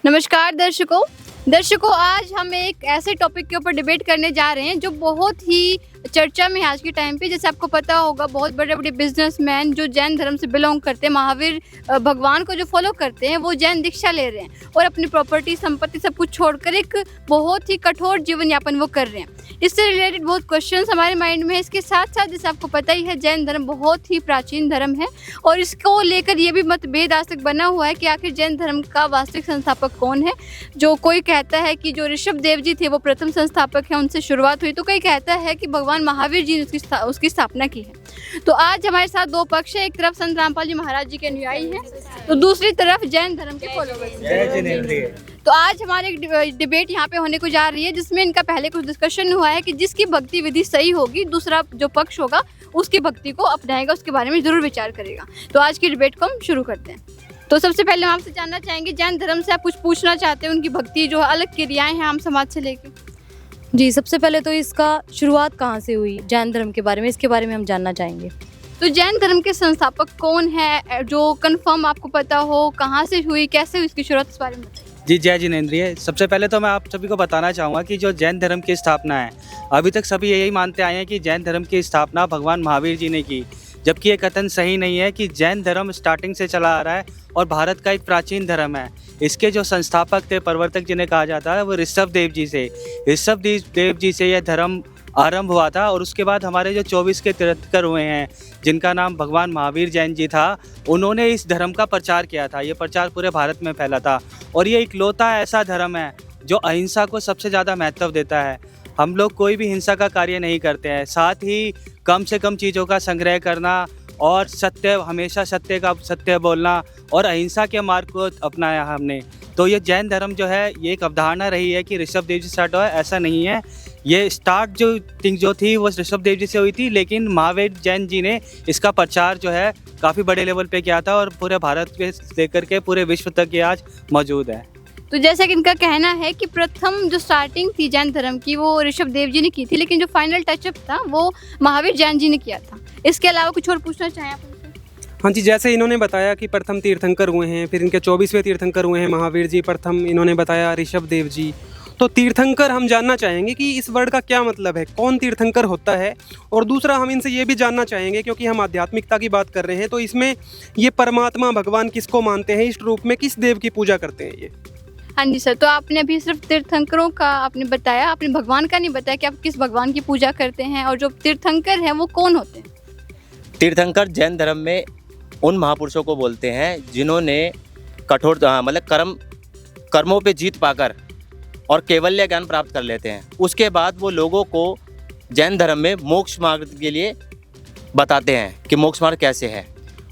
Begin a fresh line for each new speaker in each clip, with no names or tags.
नमस्कार दर्शकों आज हम एक ऐसे टॉपिक के ऊपर डिबेट करने जा रहे हैं जो बहुत ही चर्चा में है आज के टाइम पे। जैसे आपको पता होगा, बहुत बड़े बड़े बिजनेसमैन जो जैन धर्म से बिलोंग करते हैं, महावीर भगवान को जो फॉलो करते हैं, वो जैन दीक्षा ले रहे हैं और अपनी प्रॉपर्टी संपत्ति सब कुछ छोड़कर एक बहुत ही कठोर जीवन यापन वो कर रहे हैं। इससे रिलेटेड बहुत क्वेश्चंस हमारे माइंड में है। इसके साथ साथ जैसे आपको पता ही है, जैन धर्म बहुत ही प्राचीन धर्म है और इसको लेकर ये भी मतभेद आज तक बना हुआ है कि आखिर जैन धर्म का वास्तविक संस्थापक कौन है। जो कोई कहता है कि जो ऋषभ देव जी थे वो प्रथम संस्थापक हैं, उनसे शुरुआत हुई, तो कोई कहता है कि भगवान महावीर जी ने उसकी स्थापना की है। तो आज हमारे साथ दो पक्ष है, एक तरफ संत रामपाल जी महाराज जी के अनुयायी हैं, तो दूसरी तरफ जैन धर्म के फॉलोअर्स। तो आज हमारे डिबेट यहाँ पे होने को जा रही है, जिसमें इनका पहले कुछ डिस्कशन हुआ है कि जिसकी भक्ति विधि सही होगी, दूसरा जो पक्ष होगा उसकी भक्ति को अपनाएगा, उसके बारे में जरूर विचार करेगा। तो आज की डिबेट को हम शुरू करते हैं। तो सबसे पहले हम आपसे जानना चाहेंगे, जैन धर्म से आप कुछ पूछना चाहते हैं, उनकी भक्ति जो अलग क्रियाएं हैं आम समाज से लेके।
जी, सबसे पहले तो इसका शुरुआत कहाँ से हुई जैन धर्म के बारे में, इसके बारे में हम जानना चाहेंगे।
तो जैन धर्म के संस्थापक कौन है, जो कंफर्म आपको पता हो, कहाँ से हुई, कैसे हुई, इसकी शुरुआत, इस बारे में बताइए।
जी, जय जिनेंद्रिय। सबसे पहले तो मैं आप सभी को बताना चाहूँगा कि जो जैन धर्म की स्थापना है, अभी तक सभी यही मानते आए हैं कि जैन धर्म की स्थापना भगवान महावीर जी ने की, जबकि ये कथन सही नहीं है कि जैन धर्म स्टार्टिंग से चला आ रहा है और भारत का एक प्राचीन धर्म है। इसके जो संस्थापक थे, प्रवर्तक जिन्हें कहा जाता है, वो ऋषभ देव जी से यह धर्म आरंभ हुआ था। और उसके बाद हमारे जो 24 के तीर्थंकर हुए हैं, जिनका नाम भगवान महावीर जैन जी था, उन्होंने इस धर्म का प्रचार किया था। ये प्रचार पूरे भारत में फैला था और ये इकलौता ऐसा धर्म है जो अहिंसा को सबसे ज़्यादा महत्व देता है। हम लोग कोई भी हिंसा का कार्य नहीं करते हैं, साथ ही कम से कम चीज़ों का संग्रह करना और हमेशा सत्य बोलना और अहिंसा के मार्ग को अपनाया हमने। तो ये जैन धर्म जो है, ये एक अवधारणा रही है कि ऋषभ देव जी स्टार्ट हुआ है, ऐसा नहीं है। ये स्टार्ट जो थी वो ऋषभ देव जी से हुई थी, लेकिन महावीर जैन जी ने इसका प्रचार जो है काफ़ी बड़े लेवल पे किया था और पूरे भारत पे लेकर के पूरे विश्व तक ये आज मौजूद है।
तो जैसे कि इनका कहना है कि प्रथम जो स्टार्टिंग थी जैन धर्म की, वो ऋषभ देव जी ने की थी, लेकिन जो फाइनल टचअप था वो महावीर जैन जी ने किया था। इसके अलावा कुछ और पूछना चाहें आप उनसे?
हाँ जी, जैसे इन्होंने बताया कि प्रथम तीर्थंकर हुए हैं, फिर इनके 24वें तीर्थंकर हुए हैं महावीर जी, प्रथम इन्होंने बताया ऋषभ देव जी। तो तीर्थंकर हम जानना चाहेंगे कि इस वर्ड का क्या मतलब है, कौन तीर्थंकर होता है। और दूसरा हम इनसे ये भी जानना चाहेंगे, क्योंकि हम आध्यात्मिकता की बात कर रहे हैं, तो इसमें ये परमात्मा भगवान किसको मानते हैं, इस रूप में किस देव की पूजा करते हैं ये।
हाँ जी सर, तो आपने अभी सिर्फ तीर्थंकरों का आपने बताया, आपने भगवान का नहीं बताया कि आप किस भगवान की पूजा करते हैं, और जो तीर्थंकर हैं वो कौन होते हैं?
तीर्थंकर जैन धर्म में उन महापुरुषों को बोलते हैं जिन्होंने कठोर मतलब कर्मों पे जीत पाकर और केवल्य ज्ञान प्राप्त कर लेते हैं। उसके बाद वो लोगों को जैन धर्म में मोक्ष मार्ग के लिए बताते हैं कि मोक्ष मार्ग कैसे है।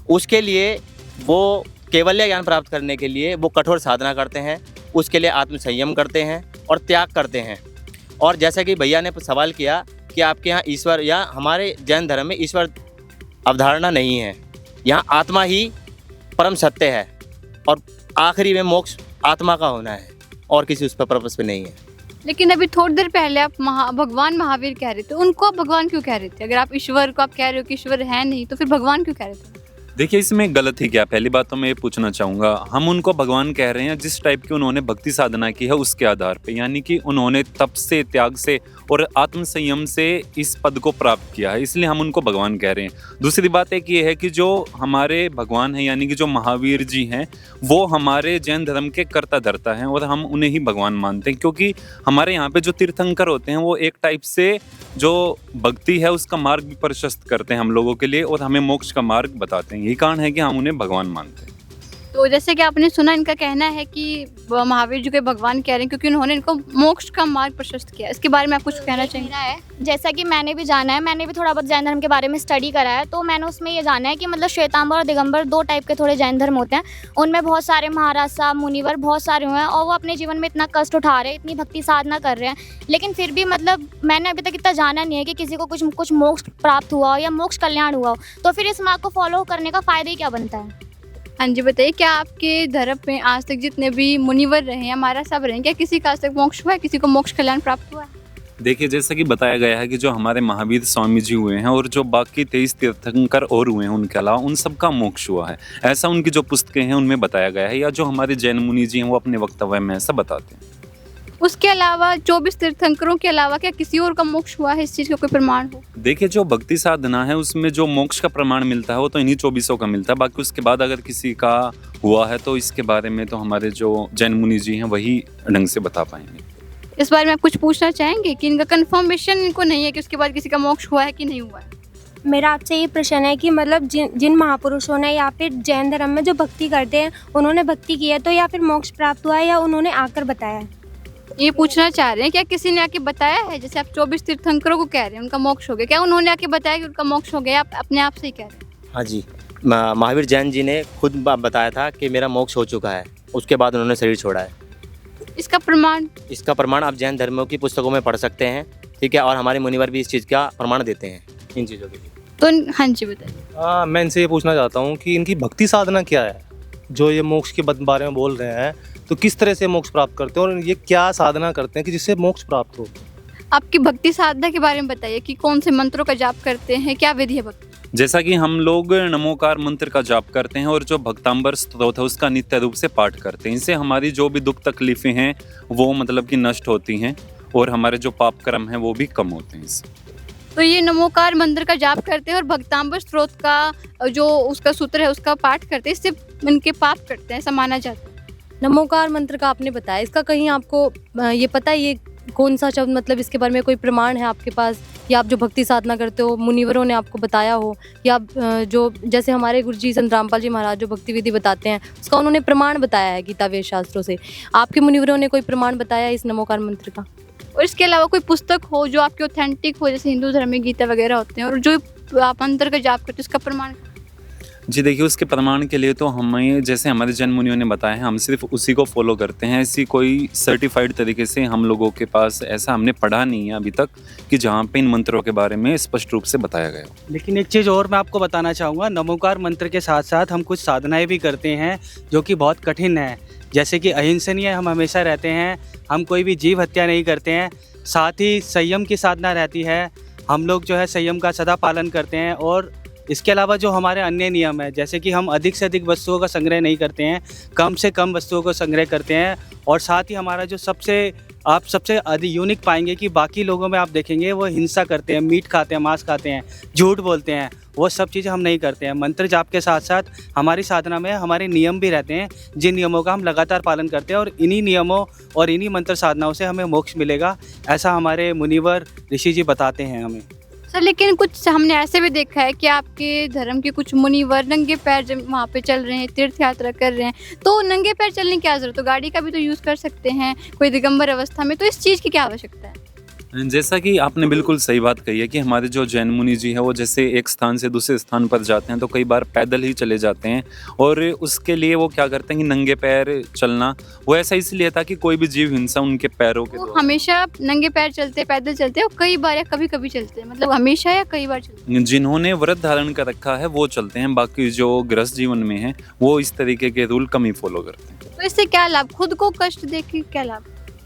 उसके लिए वो केवल्य ज्ञान प्राप्त करने के लिए वो कठोर साधना करते हैं, उसके लिए आत्मसंयम करते हैं और त्याग करते हैं। और जैसा कि भैया ने सवाल किया कि आपके यहाँ ईश्वर, या हमारे जैन धर्म में ईश्वर अवधारणा नहीं है, यहाँ आत्मा ही परम सत्य है और आखिरी में मोक्ष आत्मा का होना है और किसी उस पर पर्पस पे नहीं है।
लेकिन अभी थोड़ी देर पहले आप भगवान महावीर कह रहे थे, उनको आप भगवान क्यों कह रहे थे? अगर आप ईश्वर को आप कह रहे हो कि ईश्वर है नहीं, तो फिर भगवान क्यों कह रहे थे?
देखिए, इसमें गलत ही क्या। पहली बात तो मैं ये पूछना चाहूँगा, हम उनको भगवान कह रहे हैं जिस टाइप की उन्होंने भक्ति साधना की है उसके आधार पे, यानी कि उन्होंने तप से, त्याग से और आत्म संयम से इस पद को प्राप्त किया है, इसलिए हम उनको भगवान कह रहे हैं। दूसरी बात एक ये है कि जो हमारे भगवान हैं, यानी कि जो महावीर जी हैं, वो हमारे जैन धर्म के कर्ता धर्ता हैं और हम उन्हें ही भगवान मानते हैं, क्योंकि हमारे यहाँ पे जो तीर्थंकर होते हैं वो एक टाइप से जो भक्ति है उसका मार्ग भी प्रशस्त करते हैं हम लोगों के लिए और हमें मोक्ष का मार्ग बताते हैं। यही कारण है कि हम उन्हें भगवान मानते हैं।
तो जैसे कि आपने सुना, इनका कहना है कि महावीर जी को भगवान कह रहे हैं क्योंकि उन्होंने इनको मोक्ष का मार्ग प्रशस्त किया। इसके बारे में आप कुछ कहना चाहेंगे?
है जैसा कि मैंने भी जाना है, मैंने भी थोड़ा बहुत जैन धर्म के बारे में स्टडी करा है, तो मैंने उसमें ये जाना है कि मतलब श्वेतांबर और दिगंबर दो टाइप के थोड़े जैन धर्म होते हैं। उनमें बहुत सारे महाराज साहब, मुनिवर बहुत सारे हुए हैं और वो अपने जीवन में इतना कष्ट उठा रहे हैं, इतनी भक्ति साधना कर रहे हैं, लेकिन फिर भी मतलब मैंने अभी तक इतना जाना नहीं है कि किसी को कुछ मोक्ष प्राप्त हुआ हो या मोक्ष कल्याण हुआ हो। तो फिर इस मार्ग को फॉलो करने का फ़ायदा ही क्या बनता है?
हाँ जी, बताइए, क्या आपके धर्म में आज तक जितने भी मुनिवर रहे हैं, महाराज साहब रहे हैं, क्या किसी का आज तक मोक्ष हुआ है, किसी को मोक्ष कल्याण प्राप्त हुआ है?
देखिए, जैसा कि बताया गया है कि जो हमारे महावीर स्वामी जी हुए हैं और जो बाकी 23 तीर्थंकर और हुए हैं उनके अलावा, उन सबका मोक्ष हुआ है, ऐसा उनकी जो पुस्तकें हैं उनमें बताया गया है, या जो हमारे जैन मुनि जी हैं वो अपने वक्तव्य में ऐसा बताते हैं।
उसके अलावा 24 तीर्थंकरों के अलावा क्या किसी और का मोक्ष हुआ है, इस चीज़ का कोई प्रमाण हो?
देखिए, जो भक्ति साधना है उसमें जो मोक्ष का प्रमाण मिलता है वो तो इन्हीं 24 का मिलता है। बाकी उसके बाद अगर किसी का हुआ है तो इसके बारे में तो हमारे जो जैन मुनि जी हैं वही ढंग से बता पाएंगे।
इस बारे में आप कुछ पूछना चाहेंगे कि इनका कंफर्मेशन इनको नहीं है कि उसके बाद किसी का मोक्ष हुआ है कि नहीं हुआ है?
मेरा आपसे ये प्रश्न है कि मतलब जिन महापुरुषों ने या फिर जैन धर्म में जो भक्ति करते हैं उन्होंने भक्ति की है तो या फिर मोक्ष प्राप्त हुआ है या उन्होंने आकर बताया है?
ये पूछना चाह रहे हैं क्या किसी ने आके बताया है? जैसे आप 24 तीर्थंकरों को कह रहे हैं उनका मोक्ष हो गया, क्या उन्होंने आके बताया कि उनका मोक्ष हो गया, आप अपने आप से ही कह रहे हैं?
हाँ जी, महावीर जैन जी ने खुद बताया था कि मेरा मोक्ष हो चुका है, उसके बाद उन्होंने शरीर छोड़ा है।
इसका प्रमाण?
इसका प्रमाण आप जैन धर्मों की पुस्तकों में पढ़ सकते हैं, ठीक है, और हमारे मुनिवर भी इस चीज़ का प्रमाण देते हैं इन चीज़ों के लिए।
तो हाँ जी बताइए।
मैं इनसे ये पूछना चाहता हूँ कि इनकी भक्ति साधना क्या है, जो ये मोक्ष के बारे में बोल रहे हैं, तो किस तरह से मोक्ष प्राप्त करते हैं और ये क्या साधना करते हैं कि जिससे मोक्ष प्राप्त हो?
आपकी भक्ति साधना के बारे में बताइए कि कौन से मंत्रों का जाप करते हैं, क्या विधि है भक्ति?
जैसा कि हम लोग नमोकार मंत्र का जाप करते हैं और जो भक्तांबर स्तोत्र है उसका नित्य रूप से पाठ करते हैं। इससे हमारी जो भी दुख तकलीफें हैं वो मतलब कि नष्ट होती हैं और हमारे जो पाप कर्म हैं वो भी कम होते हैं इससे।
तो ये नमोकार मंत्र का जाप करते हैं और भक्तांबर स्त्रोत का जो उसका सूत्र है उसका पाठ करते हैं, इससे उनके पाप करते हैं, ऐसा माना जाता है।
नमोकार मंत्र का आपने बताया, इसका कहीं आपको ये पता है ये कौन सा शब्द, मतलब इसके बारे में कोई प्रमाण है आपके पास, या आप जो भक्ति साधना करते हो मुनिवरों ने आपको बताया हो, या आप जो जैसे हमारे गुरु जी संत रामपाल जी महाराज जो भक्ति विधि बताते हैं उसका उन्होंने प्रमाण बताया है गीता वेद शास्त्रों से, आपके मुनिवरों ने कोई प्रमाण बताया इस नमोकार मंत्र का?
और इसके अलावा कोई पुस्तक हो जो आपके ऑथेंटिक हो, जैसे हिंदू धर्म में गीता वगैरह होते हैं, और जो आप मंत्र का जाप करते हैं उसका प्रमाण?
जी देखिए, उसके प्रमाण के लिए तो हमें जैसे हमारे जैन मुनियों ने बताया है हम सिर्फ उसी को फॉलो करते हैं। ऐसी कोई सर्टिफाइड तरीके से हम लोगों के पास ऐसा हमने पढ़ा नहीं है अभी तक कि जहाँ पे इन मंत्रों के बारे में स्पष्ट रूप से बताया गया हो।
लेकिन एक चीज़ और मैं आपको बताना चाहूँगा, नमोकार मंत्र के साथ साथ हम कुछ साधनाएं भी करते हैं जो कि बहुत कठिन है, जैसे कि अहिंसनीय हम हमेशा रहते हैं, हम कोई भी जीव हत्या नहीं करते हैं, साथ ही संयम की साधना रहती है, हम लोग जो है संयम का सदा पालन करते हैं। और इसके अलावा जो हमारे अन्य नियम है, जैसे कि हम अधिक से अधिक वस्तुओं का संग्रह नहीं करते हैं, कम से कम वस्तुओं को संग्रह करते हैं। और साथ ही हमारा जो आप सबसे अधिक यूनिक पाएंगे कि बाकी लोगों में आप देखेंगे वो हिंसा करते हैं, मीट खाते हैं, मांस खाते हैं, झूठ बोलते हैं, वो सब चीज़ें हम नहीं करते हैं। मंत्र जाप के साथ साथ हमारी साधना में हमारे नियम भी रहते हैं, जिन नियमों का हम लगातार पालन करते हैं, और इन्हीं नियमों और इन्हीं मंत्र साधनाओं से हमें मोक्ष मिलेगा, ऐसा हमारे मुनिवर ऋषि जी बताते हैं हमें।
सर लेकिन कुछ हमने ऐसे भी देखा है कि आपके धर्म के कुछ मुनिवर नंगे पैर जब वहाँ पे चल रहे हैं, तीर्थ यात्रा कर रहे हैं, तो नंगे पैर चलने की क्या जरूरत है? गाड़ी का भी तो यूज़ कर सकते हैं कोई दिगंबर अवस्था में, तो इस चीज़ की क्या आवश्यकता है?
जैसा कि आपने बिल्कुल सही बात कही है कि हमारे जो जैन मुनि जी हैं वो जैसे एक स्थान से दूसरे स्थान पर जाते हैं तो कई बार पैदल ही चले जाते हैं, और उसके लिए वो क्या करते हैं कि नंगे पैर चलना वो ऐसा इसलिए था कि कोई भी जीव हिंसा उनके पैरों के
वो हमेशा नंगे पैर चलते, पैदल चलते हैं, और कई बार या कभी कभी चलते हैं, मतलब हमेशा या कई बार चलते हैं?
जिन्होंने व्रत धारण कर रखा है वो चलते हैं, बाकी जो गृहस्थ जीवन में है वो इस तरीके के रूल कम ही फॉलो करते हैं।
तो इससे क्या लाभ, खुद को कष्ट दे के क्या लाभ?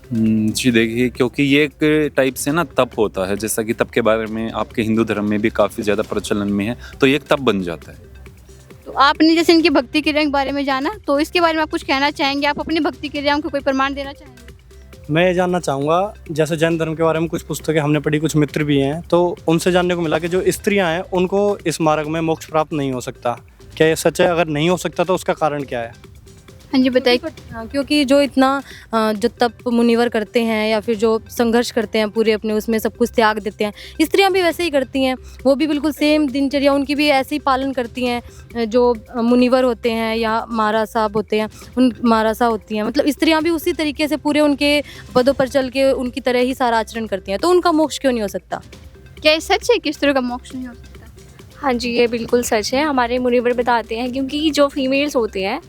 जी देखिए, क्योंकि ये एक टाइप से ना तप होता है, जैसा कि तप के बारे में आपके हिंदू धर्म में भी काफ़ी ज़्यादा प्रचलन में है, तो ये एक तप बन जाता है।
तो आपने जैसे इनकी भक्ति क्रिया के बारे में जाना, तो इसके बारे में आप कुछ कहना चाहेंगे? आप अपनी भक्ति क्रियाओं को कोई प्रमाण देना चाहेंगे?
मैं ये जानना चाहूँगा, जैसे जैन धर्म के बारे में कुछ पुस्तकें हमने पढ़ी, कुछ मित्र भी हैं, तो उनसे जानने को मिला कि जो स्त्रियाँ हैं उनको इस मार्ग में मोक्ष प्राप्त नहीं हो सकता। क्या ये सच है? अगर नहीं हो सकता तो उसका कारण क्या है?
हाँ जी बताइए।
हाँ, क्योंकि जो इतना जो तप मुनिवर करते हैं या फिर जो संघर्ष करते हैं पूरे अपने उसमें सब कुछ त्याग देते हैं, स्त्रियां भी वैसे ही करती हैं, वो भी बिल्कुल सेम दिनचर्या उनकी भी ऐसे ही पालन करती हैं जो मुनिवर होते हैं या महाराज साहब होते हैं, उन महाराजा होती हैं, मतलब स्त्रियां भी उसी तरीके से पूरे उनके पदों पर चल के उनकी तरह ही सारा आचरण करती हैं, तो उनका मोक्ष क्यों नहीं हो सकता?
क्या ये सच है कि स्त्रियों का मोक्ष नहीं हो सकता?
हाँ जी, ये बिल्कुल सच है। हमारे मुनिवर बताते हैं क्योंकि जो फीमेल्स होती हैं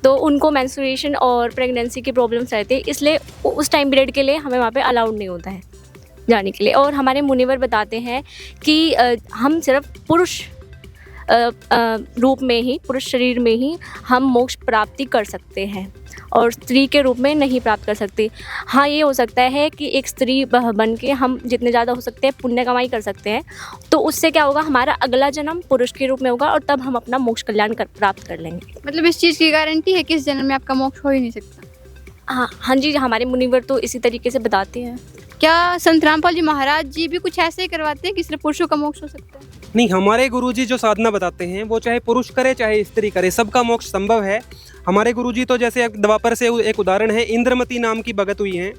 तो उनको मेंस्ट्रुएशन और प्रेगनेंसी की प्रॉब्लम्स रहती है, इसलिए उस टाइम पीरियड के लिए हमें वहाँ पे अलाउड नहीं होता है जाने के लिए। और हमारे मुनिवर बताते हैं कि हम सिर्फ पुरुष रूप में ही, पुरुष शरीर में ही हम मोक्ष प्राप्ति कर सकते हैं और स्त्री के रूप में नहीं प्राप्त कर सकते। हाँ, ये हो सकता है कि एक स्त्री बन के हम जितने ज़्यादा हो सकते हैं पुण्य कमाई कर सकते हैं, तो उससे क्या होगा, हमारा अगला जन्म पुरुष के रूप में होगा और तब हम अपना मोक्ष कल्याण प्राप्त कर लेंगे।
मतलब इस चीज़ की गारंटी है कि इस जन्म में आपका मोक्ष हो ही नहीं सकता?
हाँ जी, हमारे मुनिवर तो इसी तरीके से बताते हैं।
क्या संत रामपाल जी महाराज जी भी कुछ ऐसे ही करवाते हैं कि सिर्फ पुरुषों का मोक्ष हो सकता है?
नहीं, हमारे गुरुजी जो साधना बताते हैं वो चाहे पुरुष करे चाहे स्त्री करे, सबका मोक्ष संभव है। हमारे गुरुजी तो जैसे द्वापर से एक उदाहरण है, इंद्रमती नाम की भगत हुई हैं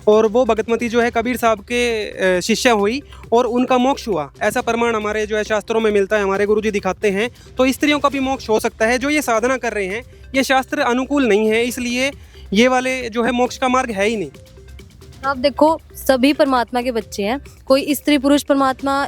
और वो भगतमती जो है कबीर साहब के शिष्या हुई और उनका मोक्ष हुआ। ऐसा प्रमाण हमारे जो है शास्त्रों में मिलता है, हमारे गुरुजी दिखाते हैं। तो स्त्रियों का भी मोक्ष हो सकता है। जो ये साधना कर रहे हैं ये शास्त्र अनुकूल नहीं है, इसलिए ये वाले जो है मोक्ष का मार्ग है ही नहीं।
आप देखो, सभी परमात्मा के बच्चे हैं, कोई स्त्री पुरुष परमात्मा,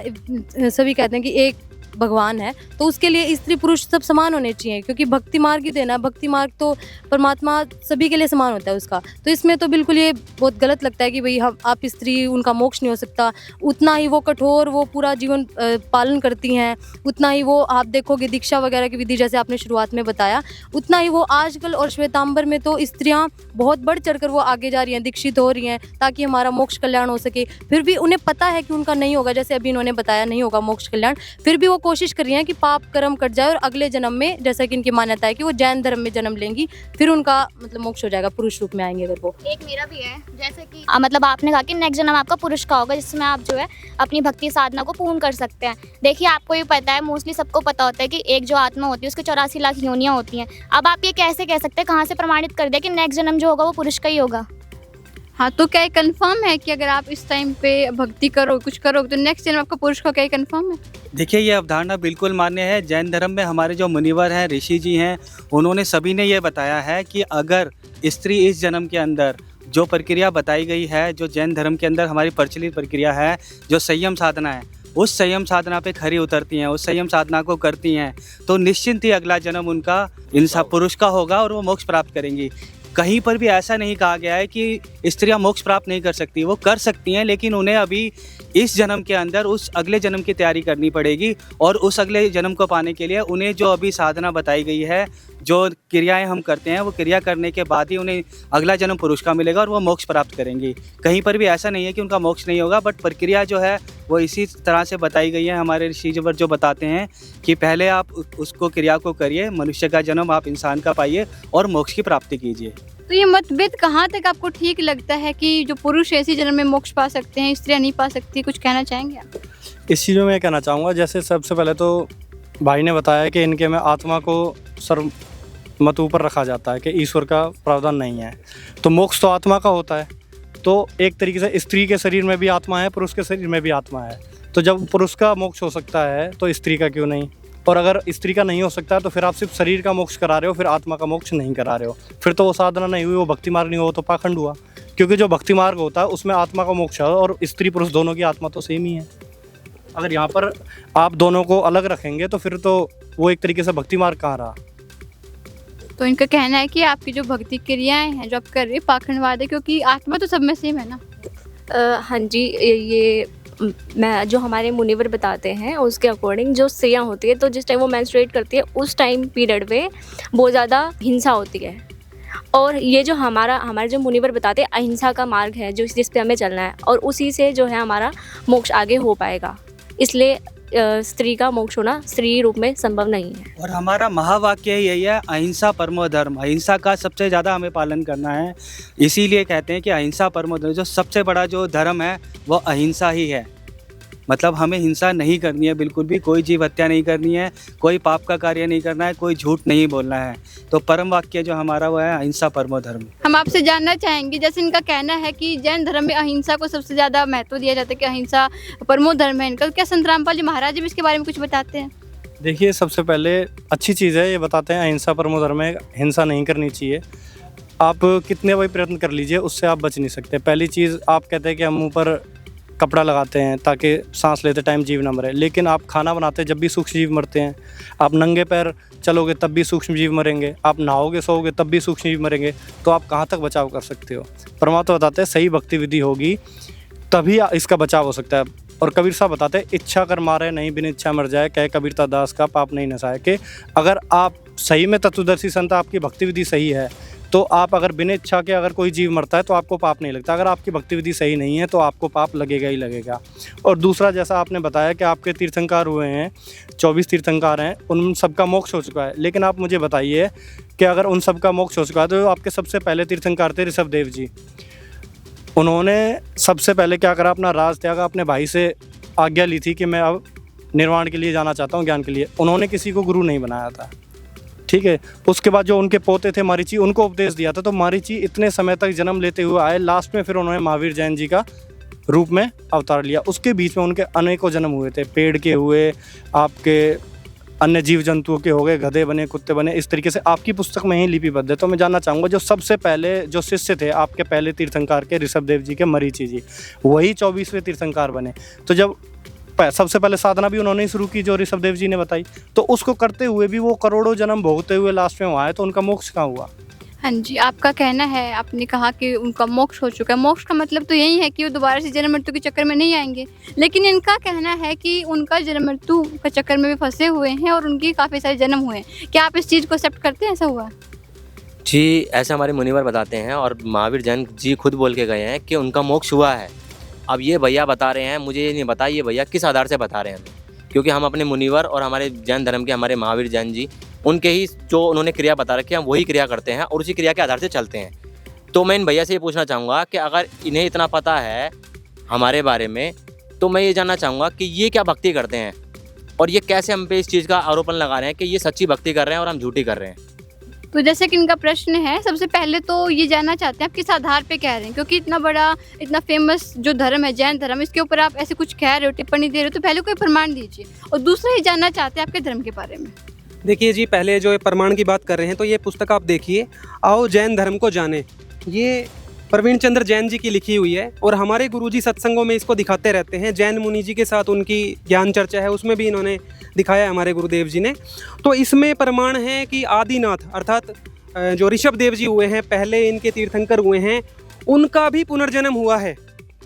सभी कहते हैं कि एक भगवान है, तो उसके लिए स्त्री पुरुष सब समान होने चाहिए, क्योंकि भक्ति मार्ग ही देना, भक्ति मार्ग तो परमात्मा सभी के लिए समान होता है उसका। तो इसमें तो बिल्कुल ये बहुत गलत लगता है कि भाई हम आप स्त्री, उनका मोक्ष नहीं हो सकता। उतना ही वो कठोर, वो पूरा जीवन पालन करती हैं, उतना ही वो आप देखोगे दीक्षा वगैरह की विधि जैसे आपने शुरुआत में बताया, उतना ही वो आजकल और श्वेतांबर में तो स्त्रियाँ बहुत बढ़ चढ़ कर वो आगे जा रही हैं, दीक्षित हो रही हैं ताकि हमारा मोक्ष कल्याण हो सके। फिर भी उन्हें पता है कि उनका नहीं होगा, जैसे अभी इन्होंने बताया नहीं होगा मोक्ष कल्याण, फिर भी वो कोशिश कर रही हैं कि पाप कर्म कट जाए और अगले जन्म में, जैसा कि इनकी मान्यता है कि वो जैन धर्म में जन्म लेंगी, फिर उनका मतलब मोक्ष हो जाएगा, पुरुष रूप में आएंगे अगर वो।
एक मेरा भी है, जैसे कि मतलब आपने कहा कि नेक्स्ट जन्म आपका पुरुष का होगा, जिसमें आप जो है अपनी भक्ति साधना को पूर्ण कर सकते हैं। देखिए, आपको ये पता है, मोस्टली सबको पता होता है कि एक जो आत्मा होती है उसके 84 लाख योनियाँ होती हैं। अब आप ये कैसे कह सकते हैं, कहाँ से प्रमाणित कर दिया कि नेक्स्ट जन्म जो होगा वो पुरुष का ही होगा?
हाँ, तो क्या ये कंफर्म है कि अगर आप इस टाइम पे भक्ति करो, कुछ करो, तो नेक्स्ट जन्म आपका पुरुष का, क्या ये कंफर्म है?
देखिए, ये अवधारणा बिल्कुल मान्य है। जैन धर्म में हमारे जो मुनिवर हैं, ऋषि जी हैं, उन्होंने सभी ने ये बताया है कि अगर स्त्री इस जन्म के अंदर जो प्रक्रिया बताई गई है, जो जैन धर्म के अंदर हमारी प्रचलित प्रक्रिया है, जो संयम साधना है, उस संयम साधना पे खरी उतरती हैं, उस संयम साधना को करती हैं, तो निश्चिंत ही अगला जन्म उनका इंसान पुरुष का होगा और वो मोक्ष प्राप्त करेंगी। कहीं पर भी ऐसा नहीं कहा गया है कि स्त्रियां मोक्ष प्राप्त नहीं कर सकती, वो कर सकती हैं, लेकिन उन्हें अभी इस जन्म के अंदर उस अगले जन्म की तैयारी करनी पड़ेगी और उस अगले जन्म को पाने के लिए उन्हें जो अभी साधना बताई गई है, जो क्रियाएं हम करते हैं, वो क्रिया करने के बाद ही उन्हें अगला जन्म पुरुष का मिलेगा और वो मोक्ष प्राप्त करेंगी। कहीं पर भी ऐसा नहीं है कि उनका मोक्ष नहीं होगा, बट प्रक्रिया जो है वो इसी तरह से बताई गई है। हमारे ऋषि जो बताते हैं कि पहले आप उसको क्रिया को करिए, मनुष्य का जन्म आप इंसान का पाइए और मोक्ष की प्राप्ति कीजिए।
तो ये मतभेद कहाँ तक आपको ठीक लगता है कि जो पुरुष इसी जन्म में मोक्ष पा सकते हैं, स्त्रियाँ नहीं पा सकती? कुछ कहना चाहेंगे आप?
इस चीज़ में मैं कहना चाहूँगा, जैसे सबसे पहले तो भाई ने बताया कि इनके में आत्मा को सर्वमत ऊपर रखा जाता है कि ईश्वर का प्रावधान नहीं है, तो मोक्ष तो आत्मा का होता है। तो एक तरीके से स्त्री के शरीर में भी आत्मा है, पुरुष के शरीर में भी आत्मा है, तो जब पुरुष का मोक्ष हो सकता है तो स्त्री का क्यों नहीं? और अगर स्त्री का नहीं हो सकता है तो फिर आप सिर्फ शरीर का मोक्ष करा रहे हो, फिर आत्मा का मोक्ष नहीं करा रहे हो, फिर तो वो साधना नहीं हुई, वो भक्ति मार्ग नहीं हुआ, तो पाखंड हुआ। क्योंकि जो भक्ति मार्ग होता है उसमें आत्मा का मोक्ष है और स्त्री पुरुष दोनों की आत्मा तो सेम ही है। अगर यहाँ पर आप दोनों को अलग रखेंगे तो फिर तो वो एक तरीके से भक्ति मार्ग कहाँ रहा?
तो इनका कहना है कि आपकी जो भक्ति क्रियाएं हैं जो आप कर रहे हैं पाखंडवाद है, क्योंकि आत्मा तो सब में सेम है ना।
हाँ जी, ये मैं जो हमारे मुनिवर बताते हैं उसके अकॉर्डिंग जो स्त्रियाँ होती है, तो जिस टाइम वो मेंस्ट्रुएट करती है उस टाइम पीरियड पे बहुत ज़्यादा हिंसा होती है। और ये जो हमारे जो मुनिवर बताते हैं अहिंसा का मार्ग है जो जिस पे हमें चलना है, और उसी से जो है हमारा मोक्ष आगे हो पाएगा। इसलिए स्त्री का मोक्ष होना स्त्री रूप में संभव नहीं है।
और हमारा महावाक्य यही है, अहिंसा परमो धर्म। अहिंसा का सबसे ज़्यादा हमें पालन करना है, इसीलिए कहते हैं कि अहिंसा परमो धर्म। जो सबसे बड़ा जो धर्म है वो अहिंसा ही है। मतलब हमें हिंसा नहीं करनी है बिल्कुल भी, कोई जीव हत्या नहीं करनी है, कोई पाप का कार्य नहीं करना है, कोई झूठ नहीं बोलना है। तो परम वाक्य जो हमारा वो है अहिंसा परमो धर्म।
हम आपसे जानना चाहेंगे, जैसे इनका कहना है कि जैन धर्म में अहिंसा को सबसे ज़्यादा महत्व दिया जाता है कि अहिंसा परमो धर्म है इनका, क्या संत रामपाल जी महाराज जी भी इसके बारे में कुछ बताते हैं?
देखिए, सबसे पहले अच्छी चीज़ है, ये बताते हैं अहिंसा परमो धर्म है, हिंसा नहीं करनी चाहिए। आप कितने भी प्रयत्न कर लीजिए उससे आप बच नहीं सकते। पहली चीज़ आप कहते हैं कि हम मुँह पर कपड़ा लगाते हैं ताकि सांस लेते टाइम जीव ना मरे, लेकिन आप खाना बनाते हैं जब भी सूक्ष्म जीव मरते हैं। आप नंगे पैर चलोगे तब भी सूक्ष्म जीव मरेंगे, आप नहाओगे सोओगे तब भी सूक्ष्म जीव मरेंगे, तो आप कहाँ तक बचाव कर सकते हो? परमात्मा बताते हैं सही भक्ति विधि होगी तभी इसका बचाव हो सकता है। और कबीर साहब बताते हैं, इच्छा कर मारे नहीं बिन इच्छा मर जाए, कहे कबीरता दास का पाप नहीं नसाए। कि अगर आप सही में तत्वदर्शी संत, आपकी भक्ति विधि सही है, तो आप अगर बिना इच्छा के अगर कोई जीव मरता है तो आपको पाप नहीं लगता। अगर आपकी भक्ति विधि सही नहीं है तो आपको पाप लगेगा ही लगेगा। और दूसरा, जैसा आपने बताया कि आपके तीर्थंकर हुए हैं, 24 तीर्थंकर हैं, उन सबका मोक्ष हो चुका है। लेकिन आप मुझे बताइए कि अगर उन सबका मोक्ष हो चुका है तो आपके सबसे पहले तीर्थंकर थे ऋषभ देव जी। उन्होंने सबसे पहले क्या करा, अपना राज त्यागा, अपने भाई से आज्ञा ली थी कि मैं अब निर्वाण के लिए जाना चाहता हूँ, ज्ञान के लिए। उन्होंने किसी को गुरु नहीं बनाया था, ठीक है। उसके बाद जो उनके पोते थे मारीची, उनको उपदेश दिया था। तो मारीची इतने समय तक जन्म लेते हुए आए, लास्ट में फिर उन्होंने महावीर जैन जी का रूप में अवतार लिया। उसके बीच में उनके अनेकों जन्म हुए थे, पेड़ के हुए, आपके अन्य जीव जंतुओं के हो गए, गधे बने, कुत्ते बने, इस तरीके से आपकी पुस्तक में ही लिपिबद्ध है। तो मैं जानना चाहूँगा, जो सबसे पहले जो शिष्य थे आपके पहले तीर्थंकर के, ऋषभ देव जी के मरीची जी, वही 24वें तीर्थंकर बने। तो जब सबसे पहले साधना भी उन्होंने ही शुरू की जो ऋषभ देव जी ने बताई, तो उसको करते हुए भी वो करोड़ों जन्म भोगते हुए लास्ट में वहाँ आए, तो उनका मोक्ष कहाँ हुआ?
हाँ जी, आपका कहना है, आपने कहा कि उनका मोक्ष हो चुका है। मोक्ष का मतलब तो यही है कि वो दोबारा से जन्म मृत्यु के चक्कर में नहीं आएंगे। लेकिन इनका कहना है कि उनका जन्म मृत्यु के चक्कर में भी फंसे हुए हैं और उनके काफ़ी सारे जन्म हुए हैं। क्या आप इस चीज़ को एक्सेप्ट करते हैं, ऐसा हुआ?
जी, ऐसा हमारे मुनिवर बताते हैं और महावीर जैन जी खुद बोल के गए हैं कि उनका मोक्ष हुआ है। अब ये भैया बता रहे हैं, मुझे ये नहीं बता ये भैया किस आधार से बता रहे हैं हमें, क्योंकि हम अपने मुनिवर और हमारे जैन धर्म के हमारे महावीर जैन जी, उनके ही जो उन्होंने क्रिया बता रखी है, हम वही क्रिया करते हैं और उसी क्रिया के आधार से चलते हैं। तो मैं इन भैया से ये पूछना चाहूँगा कि अगर इन्हें इतना पता है हमारे बारे में, तो मैं ये जानना चाहूँगा कि ये क्या भक्ति करते हैं और ये कैसे हम पे इस चीज़ का आरोपण लगा रहे हैं कि ये सच्ची भक्ति कर रहे हैं और हम झूठी कर रहे हैं।
तो जैसे कि इनका प्रश्न है, सबसे पहले तो ये जानना चाहते हैं आप किस आधार पे कह रहे हैं, क्योंकि इतना बड़ा, इतना फेमस जो धर्म है जैन धर्म, इसके ऊपर आप ऐसे कुछ कह रहे हो, टिप्पणी दे रहे हो, तो पहले कोई प्रमाण दीजिए। और दूसरा ये जानना चाहते हैं आपके धर्म के बारे में।
देखिए जी, पहले जो प्रमाण की बात कर रहे हैं, तो ये पुस्तक आप देखिए, आओ जैन धर्म को जाने, ये प्रवीण चंद्र जैन जी की लिखी हुई है और हमारे गुरुजी सत्संगों में इसको दिखाते रहते हैं। जैन मुनि जी के साथ उनकी ज्ञान चर्चा है, उसमें भी इन्होंने दिखाया है हमारे गुरुदेव जी ने। तो इसमें प्रमाण है कि आदिनाथ अर्थात जो ऋषभ देव जी हुए हैं, पहले इनके तीर्थंकर हुए हैं, उनका भी पुनर्जन्म हुआ है।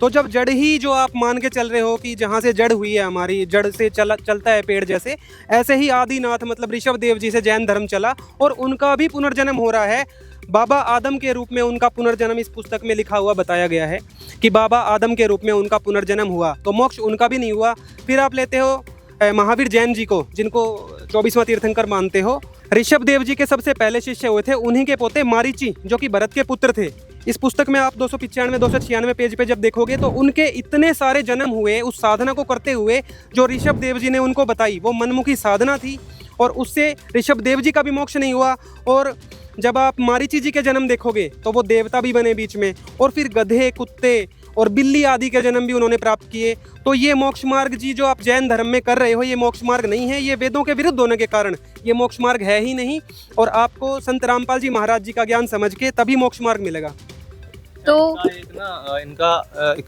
तो जब जड़ ही जो आप मान के चल रहे हो कि जहाँ से जड़ हुई है, हमारी जड़ से चलता है पेड़ जैसे, ऐसे ही आदिनाथ मतलब ऋषभ देव जी से जैन धर्म चला और उनका भी पुनर्जन्म हो रहा है। बाबा आदम के रूप में उनका पुनर्जन्म इस पुस्तक में लिखा हुआ बताया गया है कि बाबा आदम के रूप में उनका पुनर्जन्म हुआ, तो मोक्ष उनका भी नहीं हुआ। फिर आप लेते हो महावीर जैन जी को, जिनको 24वां तीर्थंकर मानते हो। ऋषभ देव जी के सबसे पहले शिष्य हुए थे उन्हीं के पोते मारीची, जो कि भरत के पुत्र थे। इस पुस्तक में आप 295-296 पेज पे जब देखोगे तो उनके इतने सारे जन्म हुए उस साधना को करते हुए जो ऋषभ देव जी ने उनको बताई, वो मनमुखी साधना थी और उससे ऋषभ देव जी का भी मोक्ष नहीं हुआ। और जब आप मारीची जी के जन्म देखोगे तो वो देवता भी बने बीच में, और फिर गधे, कुत्ते और बिल्ली आदि के जन्म भी उन्होंने प्राप्त किए। तो ये मोक्ष मार्ग जी जो आप जैन धर्म में कर रहे हो, ये मोक्ष मार्ग नहीं है, ये वेदों के विरुद्ध होने के कारण ये मोक्ष मार्ग है ही नहीं। और आपको संत रामपाल जी महाराज जी का ज्ञान समझ के तभी मोक्ष मार्ग मिलेगा।
तो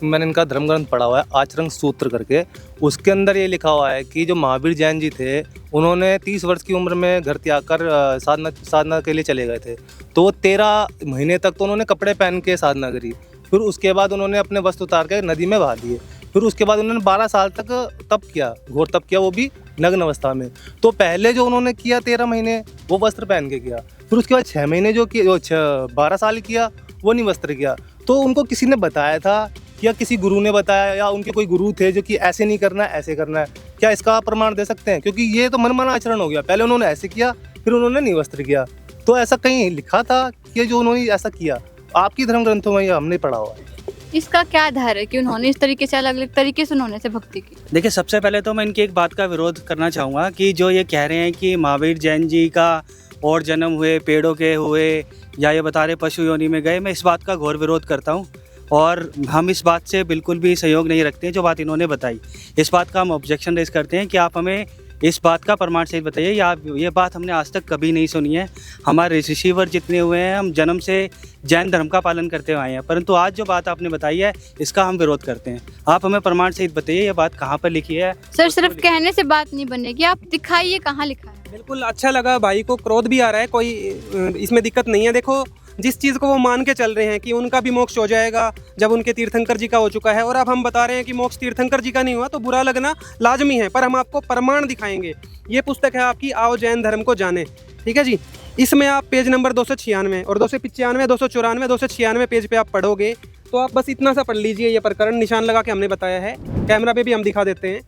मैंने इनका धर्म ग्रंथ पढ़ा हुआ है, आचरण सूत्र करके। उसके अंदर ये लिखा हुआ है कि जो महावीर जैन जी थे, उन्होंने 30 वर्ष की उम्र में घर त्याग कर साधना के लिए चले गए थे। तो वो 13 महीने तक तो उन्होंने कपड़े पहन के साधना करी। फिर उसके बाद उन्होंने अपने वस्त्र उतार के नदी में बहा दिए। फिर उसके बाद उन्होंने 12 साल तक तप किया, घोर तप किया, वो भी नग्न अवस्था में। तो पहले जो उन्होंने किया 13 महीने वो वस्त्र पहन के किया। फिर उसके बाद 6 महीने जो 12 साल किया वो नहीं वस्त्र किया। तो उनको किसी ने बताया था या किसी गुरु ने बताया या उनके कोई गुरु थे जो कि ऐसे नहीं करना है, ऐसे करना है? क्या इसका प्रमाण दे सकते हैं? क्योंकि ये तो मनमाना आचरण हो गया। पहले उन्होंने ऐसे किया, फिर उन्होंने नहीं वस्त्र किया। तो ऐसा कहीं लिखा था कि जो उन्होंने ऐसा किया? आपकी धर्म ग्रंथों में हमने पढ़ा हुआ है।
इसका क्या आधार है कि उन्होंने इस तरीके से अलग अलग तरीके से उन्होंने से भक्ति की?
देखिए, सबसे पहले तो मैं इनकी एक बात का विरोध करना चाहूँगा कि जो ये कह रहे हैं कि महावीर जैन जी का और जन्म हुए, पेड़ों के हुए, या ये बता रहे पशु योनि में गए, मैं इस बात का घोर विरोध करता हूँ और हम इस बात से बिल्कुल भी सहयोग नहीं रखते हैं। जो बात इन्होंने बताई, इस बात का हम ऑब्जेक्शन रेज करते हैं कि आप हमें इस बात का प्रमाण सहित बताइए। या ये बात हमने आज तक कभी नहीं सुनी है। हमारे ऋषिवर जितने हुए हैं, हम जन्म से जैन धर्म का पालन करते हुए आए हैं, परंतु आज जो बात आपने बताई है इसका हम विरोध करते हैं। आप हमें प्रमाण सहित बताइए ये बात कहाँ पर लिखी है।
सर, सिर्फ कहने से बात नहीं बनेगी, आप दिखाइए कहाँ लिखा है।
बिल्कुल, अच्छा लगा, भाई को क्रोध भी आ रहा है, कोई इसमें दिक्कत नहीं है। देखो, जिस चीज़ को वो मान के चल रहे हैं कि उनका भी मोक्ष हो जाएगा जब उनके तीर्थंकर जी का हो चुका है, और अब हम बता रहे हैं कि मोक्ष तीर्थंकर जी का नहीं हुआ, तो बुरा लगना लाजमी है, पर हम आपको प्रमाण दिखाएंगे। ये पुस्तक है आपकी आओ जैन धर्म को जाने, ठीक है जी। इसमें आप पेज नंबर 296 और 295, 294, 296 पेज पे आप पढ़ोगे तो आप बस इतना सा पढ़ लीजिए, ये प्रकरण निशान लगा के हमने बताया है, कैमरा पे भी हम दिखा देते हैं।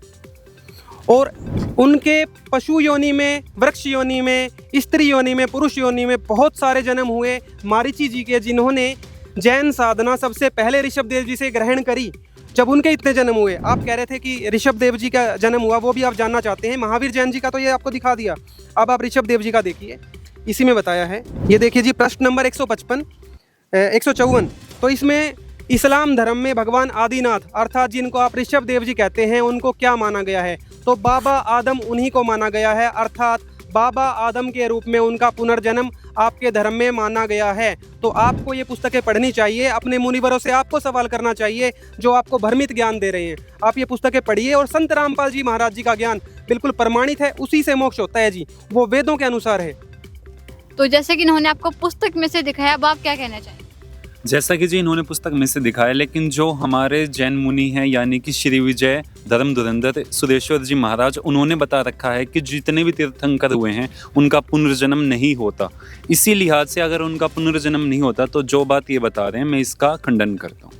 और उनके पशु योनि में, वृक्ष योनि में, स्त्री योनि में, पुरुष योनि में बहुत सारे जन्म हुए मारीची जी के, जिन्होंने जैन साधना सबसे पहले ऋषभ देव जी से ग्रहण करी। जब उनके इतने जन्म हुए, आप कह रहे थे कि ऋषभ देव जी का जन्म हुआ, वो भी आप जानना चाहते हैं। महावीर जैन जी का तो ये आपको दिखा दिया, अब आप ऋषभ देव जी का देखिए, इसी में बताया है। ये देखिए जी, प्रश्न नंबर 154, तो इसमें इस्लाम धर्म में भगवान आदिनाथ अर्थात जिनको आप ऋषभ देव जी कहते हैं, उनको क्या माना गया है? तो बाबा आदम उन्हीं को माना गया है, अर्थात बाबा आदम के रूप में उनका पुनर्जन्म आपके धर्म में माना गया है। तो आपको ये पुस्तकें पढ़नी चाहिए, अपने मुनिवरों से आपको सवाल करना चाहिए जो आपको भ्रमित ज्ञान दे रहे हैं। आप ये पुस्तकें पढ़िए, और संत रामपाल जी महाराज जी का ज्ञान बिल्कुल प्रमाणित है, उसी से मोक्ष होता है जी, वो वेदों के अनुसार है।
तो जैसे कि इन्होंने आपको पुस्तक में से दिखाया, अब आप क्या कहना चाहेंगे?
जैसा कि जी इन्होंने पुस्तक में से दिखाया, लेकिन जो हमारे जैन मुनि हैं यानी कि श्री विजय धर्म धुरंधर सुदेश्वर जी महाराज, उन्होंने बता रखा है कि जितने भी तीर्थंकर हुए हैं उनका पुनर्जन्म नहीं होता। इसी लिहाज से अगर उनका पुनर्जन्म नहीं होता तो जो बात ये बता रहे हैं मैं इसका खंडन करता हूँ।